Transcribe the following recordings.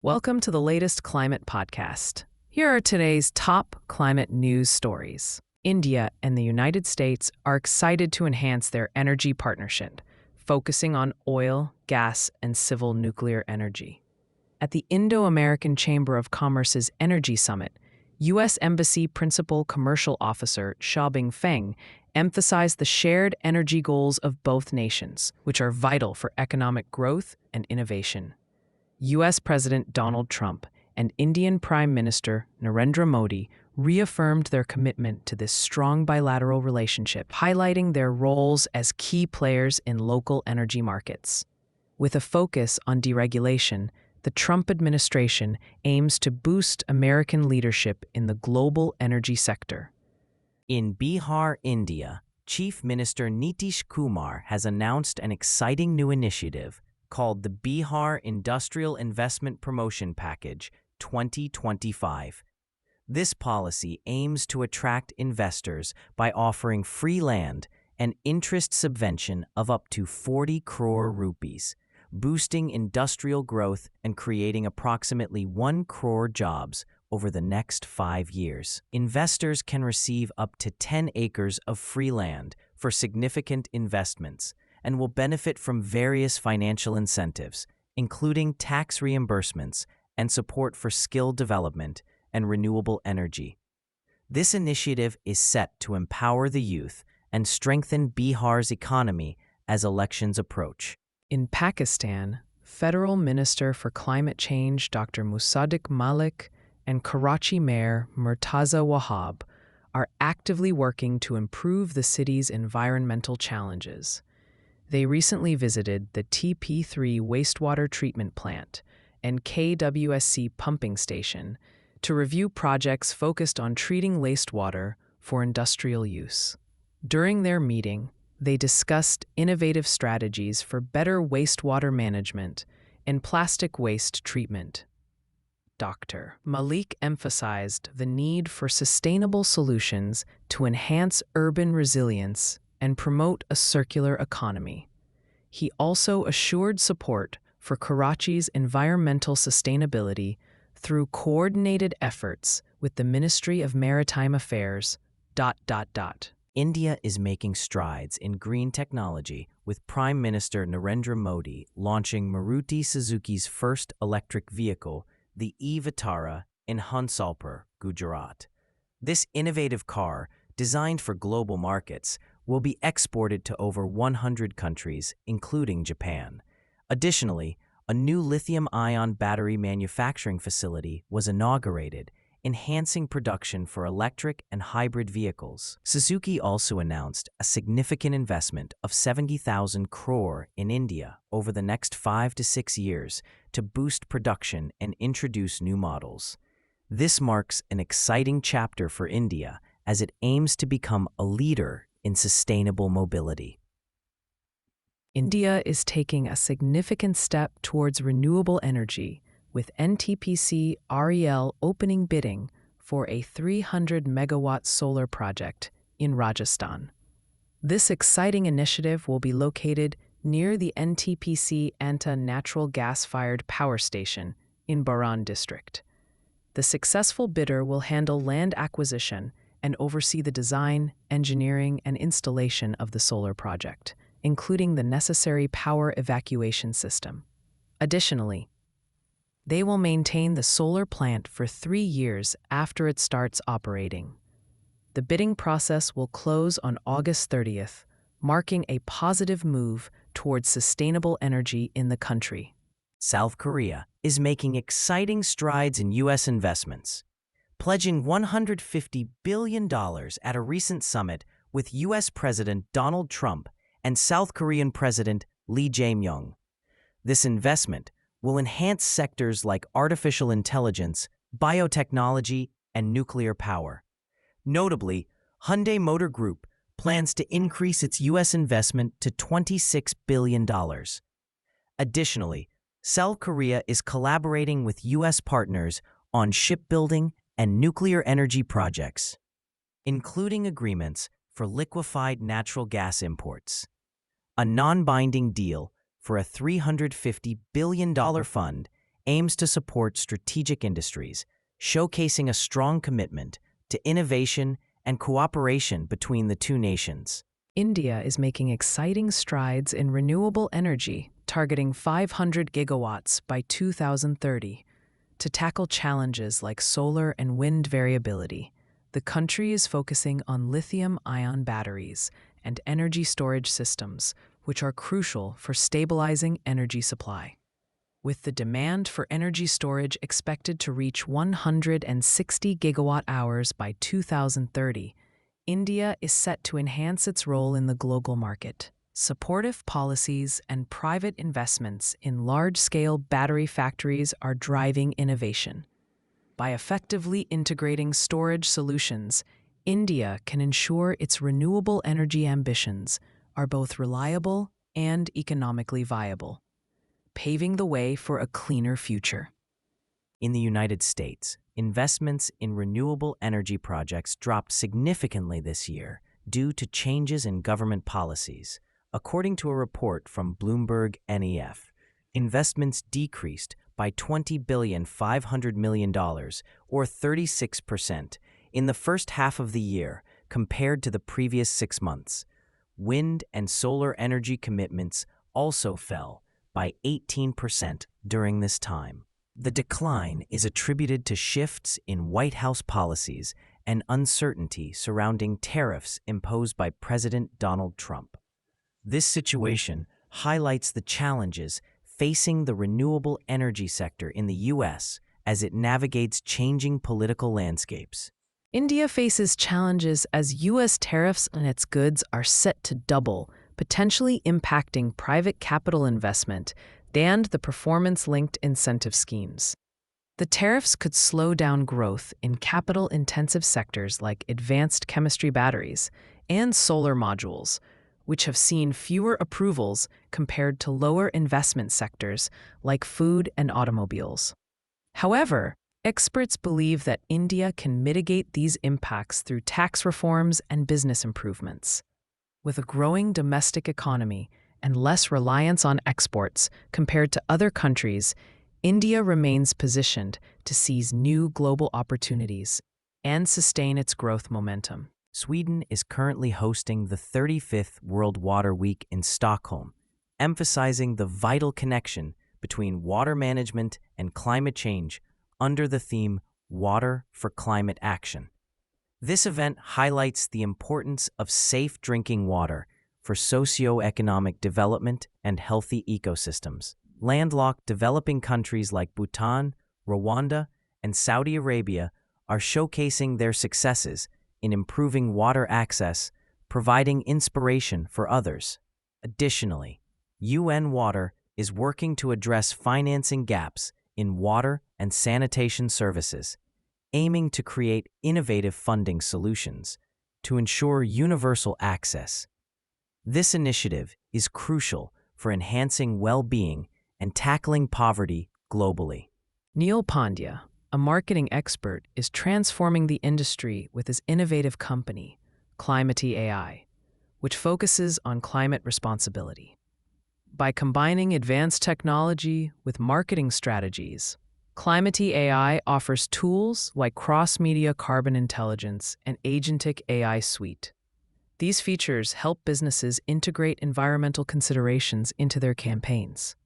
Welcome to the latest climate podcast. Here are today's top climate news stories. India and the United States are excited to enhance their energy partnership, focusing on oil, gas, and civil nuclear energy. At the Indo-American Chamber of Commerce's Energy Summit, U.S. Embassy Principal Commercial Officer Xiaobing Feng emphasized the shared energy goals of both nations, which are vital for economic growth and innovation. U.S. President Donald Trump and Indian Prime Minister Narendra Modi reaffirmed their commitment to this strong bilateral relationship, highlighting their roles as key players in local energy markets. With a focus on deregulation, the Trump administration aims to boost American leadership in the global energy sector. In Bihar, India, Chief Minister Nitish Kumar has announced an exciting new initiative called the Bihar Industrial Investment Promotion Package 2025. This policy aims to attract investors by offering free land and interest subvention of up to 40 crore rupees, boosting industrial growth and creating approximately 1 crore jobs over the next 5 years. Investors can receive up to 10 acres of free land for significant investments and will benefit from various financial incentives, including tax reimbursements and support for skill development and renewable energy. This initiative is set to empower the youth and strengthen Bihar's economy as elections approach. In Pakistan, Federal Minister for Climate Change Dr. Musadik Malik and Karachi Mayor Murtaza Wahab are actively working to improve the city's environmental challenges. They recently visited the TP3 wastewater treatment plant and KWSC pumping station to review projects focused on treating wastewater for industrial use. During their meeting, they discussed innovative strategies for better wastewater management and plastic waste treatment. Dr. Malik emphasized the need for sustainable solutions to enhance urban resilience and promote a circular economy. He also assured support for Karachi's environmental sustainability through coordinated efforts with the Ministry of Maritime Affairs. India is making strides in green technology, with Prime Minister Narendra Modi launching Maruti Suzuki's first electric vehicle, the e-Vitara, in Hansalpur, Gujarat. This innovative car, designed for global markets, will be exported to over 100 countries, including Japan. Additionally, a new lithium-ion battery manufacturing facility was inaugurated, enhancing production for electric and hybrid vehicles. Suzuki also announced a significant investment of 70,000 crore in India over the next 5 to 6 years to boost production and introduce new models. This marks an exciting chapter for India as it aims to become a leader in sustainable mobility. India is taking a significant step towards renewable energy, with NTPC REL opening bidding for a 300-megawatt solar project in Rajasthan. This exciting initiative will be located near the NTPC Anta natural gas-fired power station in Baran district. The successful bidder will handle land acquisition and oversee the design, engineering, and installation of the solar project, including the necessary power evacuation system. Additionally, they will maintain the solar plant for 3 years after it starts operating. The bidding process will close on August 30th, marking a positive move towards sustainable energy in the country. South Korea is making exciting strides in U.S. investments, pledging $150 billion at a recent summit with U.S. President Donald Trump and South Korean President Lee Jae-myung. This investment will enhance sectors like artificial intelligence, biotechnology, and nuclear power. Notably, Hyundai Motor Group plans to increase its U.S. investment to $26 billion. Additionally, South Korea is collaborating with U.S. partners on shipbuilding and nuclear energy projects, including agreements for liquefied natural gas imports. A non-binding deal for a $350 billion fund aims to support strategic industries, showcasing a strong commitment to innovation and cooperation between the two nations. India is making exciting strides in renewable energy, targeting 500 gigawatts by 2030. To tackle challenges like solar and wind variability, the country is focusing on lithium-ion batteries and energy storage systems, which are crucial for stabilizing energy supply. With the demand for energy storage expected to reach 160 gigawatt-hours by 2030, India is set to enhance its role in the global market. Supportive policies and private investments in large-scale battery factories are driving innovation. By effectively integrating storage solutions, India can ensure its renewable energy ambitions are both reliable and economically viable, paving the way for a cleaner future. In the United States, investments in renewable energy projects dropped significantly this year due to changes in government policies. According to a report from Bloomberg NEF, investments decreased by $20.5 billion, or 36%, in the first half of the year compared to the previous 6 months. Wind and solar energy commitments also fell by 18% during this time. The decline is attributed to shifts in White House policies and uncertainty surrounding tariffs imposed by President Donald Trump. This situation highlights the challenges facing the renewable energy sector in the U.S. as it navigates changing political landscapes. India faces challenges as U.S. tariffs on its goods are set to double, potentially impacting private capital investment and the performance-linked incentive schemes. The tariffs could slow down growth in capital-intensive sectors like advanced chemistry batteries and solar modules, which have seen fewer approvals compared to lower investment sectors like food and automobiles. However, experts believe that India can mitigate these impacts through tax reforms and business improvements. With a growing domestic economy and less reliance on exports compared to other countries, India remains positioned to seize new global opportunities and sustain its growth momentum. Sweden is currently hosting the 35th World Water Week in Stockholm, emphasizing the vital connection between water management and climate change under the theme Water for Climate Action. This event highlights the importance of safe drinking water for socio-economic development and healthy ecosystems. Landlocked developing countries like Bhutan, Rwanda, and Saudi Arabia are showcasing their successes in improving water access, providing inspiration for others. Additionally, UN Water is working to address financing gaps in water and sanitation services, aiming to create innovative funding solutions to ensure universal access. This initiative is crucial for enhancing well-being and tackling poverty globally. Neil Pandya, a marketing expert, is transforming the industry with his innovative company, Climate AI, which focuses on climate responsibility. By combining advanced technology with marketing strategies, Climate AI offers tools like cross-media carbon intelligence and agentic AI suite. These features help businesses integrate environmental considerations into their campaigns.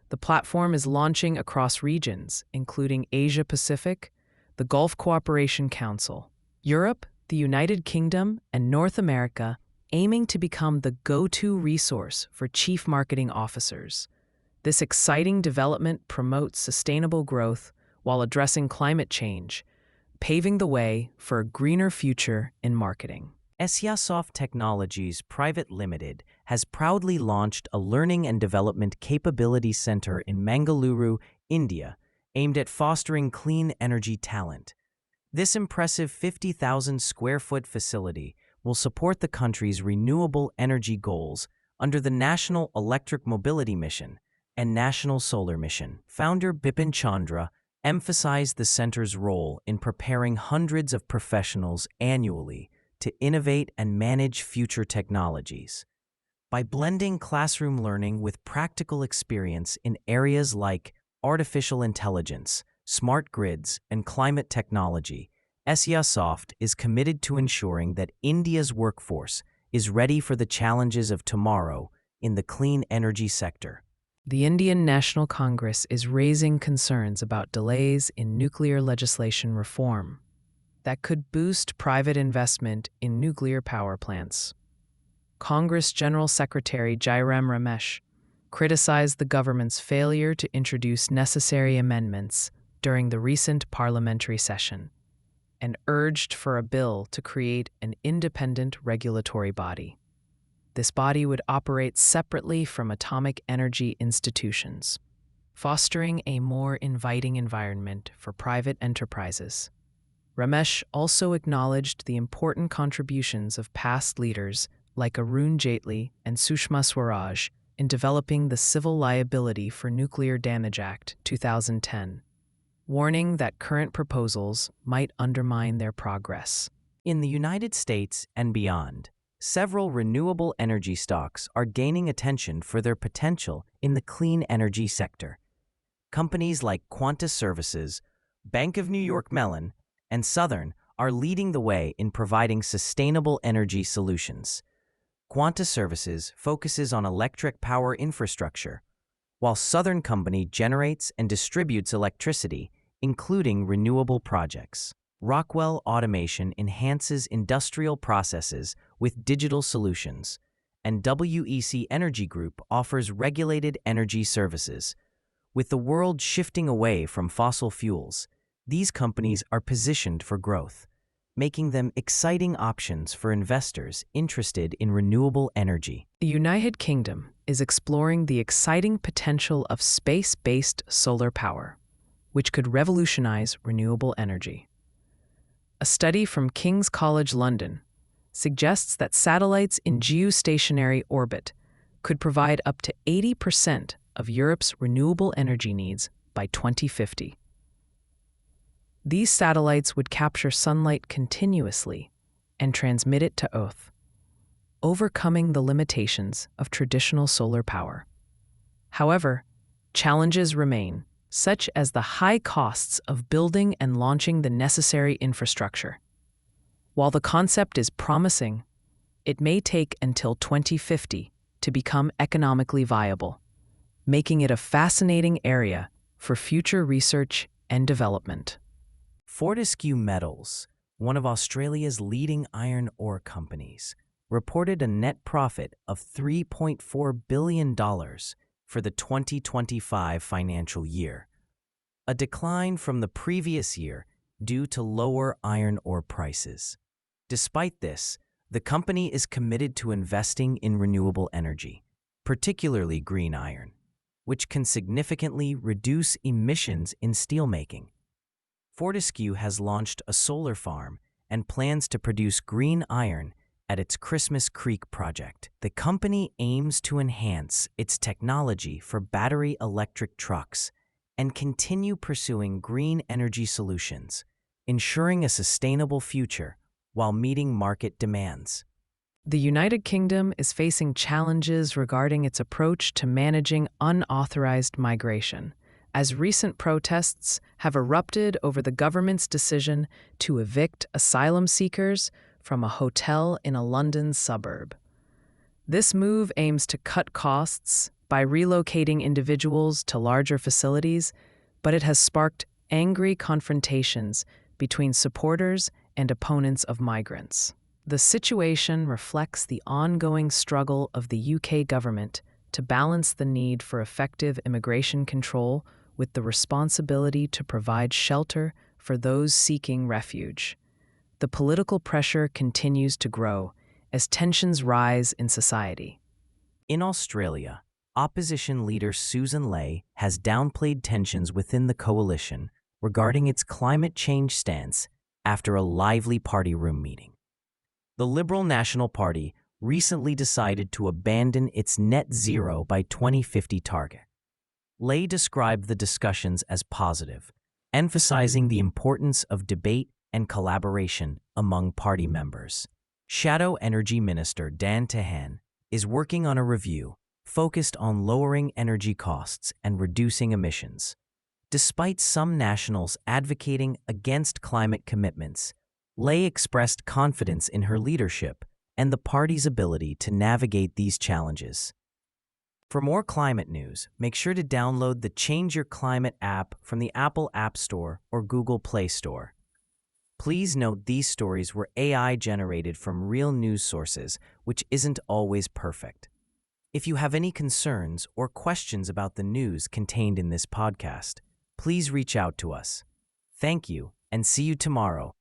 The platform is launching across regions, including Asia-Pacific, the Gulf Cooperation Council, Europe, the United Kingdom, and North America, aiming to become the go-to resource for chief marketing officers. This exciting development promotes sustainable growth while addressing climate change, paving the way for a greener future in marketing. Esyasoft Technologies Private Limited has proudly launched a Learning and Development Capability Center in Mangaluru, India, aimed at fostering clean energy talent. This impressive 50,000 square foot facility will support the country's renewable energy goals under the National Electric Mobility Mission and National Solar Mission. Founder Bipin Chandra emphasized the center's role in preparing hundreds of professionals annually to innovate and manage future technologies. By blending classroom learning with practical experience in areas like artificial intelligence, smart grids, and climate technology, Soft is committed to ensuring that India's workforce is ready for the challenges of tomorrow in the clean energy sector. The Indian National Congress is raising concerns about delays in nuclear legislation reform that could boost private investment in nuclear power plants. Congress General Secretary Jairam Ramesh criticized the government's failure to introduce necessary amendments during the recent parliamentary session and urged for a bill to create an independent regulatory body. This body would operate separately from atomic energy institutions, fostering a more inviting environment for private enterprises. Ramesh also acknowledged the important contributions of past leaders like Arun Jaitley and Sushma Swaraj in developing the Civil Liability for Nuclear Damage Act 2010, warning that current proposals might undermine their progress. In the United States and beyond, several renewable energy stocks are gaining attention for their potential in the clean energy sector. Companies like Quanta Services, Bank of New York Mellon, and Southern are leading the way in providing sustainable energy solutions. Quanta Services focuses on electric power infrastructure, while Southern Company generates and distributes electricity, including renewable projects. Rockwell Automation enhances industrial processes with digital solutions, and WEC Energy Group offers regulated energy services. With the world shifting away from fossil fuels, these companies are positioned for growth, making them exciting options for investors interested in renewable energy. The United Kingdom is exploring the exciting potential of space-based solar power, which could revolutionize renewable energy. A study from King's College London suggests that satellites in geostationary orbit could provide up to 80% of Europe's renewable energy needs by 2050. These satellites would capture sunlight continuously and transmit it to Earth, overcoming the limitations of traditional solar power. However, challenges remain, such as the high costs of building and launching the necessary infrastructure. While the concept is promising, it may take until 2050 to become economically viable, making it a fascinating area for future research and development. Fortescue Metals, one of Australia's leading iron ore companies, reported a net profit of $3.4 billion for the 2025 financial year, a decline from the previous year due to lower iron ore prices. Despite this, the company is committed to investing in renewable energy, particularly green iron, which can significantly reduce emissions in steelmaking. Fortescue has launched a solar farm and plans to produce green iron at its Christmas Creek project. The company aims to enhance its technology for battery electric trucks and continue pursuing green energy solutions, ensuring a sustainable future while meeting market demands. The United Kingdom is facing challenges regarding its approach to managing unauthorized migration, as recent protests have erupted over the government's decision to evict asylum seekers from a hotel in a London suburb. This move aims to cut costs by relocating individuals to larger facilities, but it has sparked angry confrontations between supporters and opponents of migrants. The situation reflects the ongoing struggle of the UK government to balance the need for effective immigration control with the responsibility to provide shelter for those seeking refuge. The political pressure continues to grow as tensions rise in society. In Australia, opposition leader Susan Ley has downplayed tensions within the coalition regarding its climate change stance after a lively party room meeting. The Liberal National Party recently decided to abandon its net zero by 2050 target. Ley described the discussions as positive, emphasizing the importance of debate and collaboration among party members. Shadow Energy Minister Dan Tehan is working on a review focused on lowering energy costs and reducing emissions. Despite some nationals advocating against climate commitments, Lay expressed confidence in her leadership and the party's ability to navigate these challenges. For more climate news, make sure to download the Change Your Climate app from the Apple App Store or Google Play Store. Please note these stories were AI generated from real news sources, which isn't always perfect. If you have any concerns or questions about the news contained in this podcast, please reach out to us. Thank you, and see you tomorrow.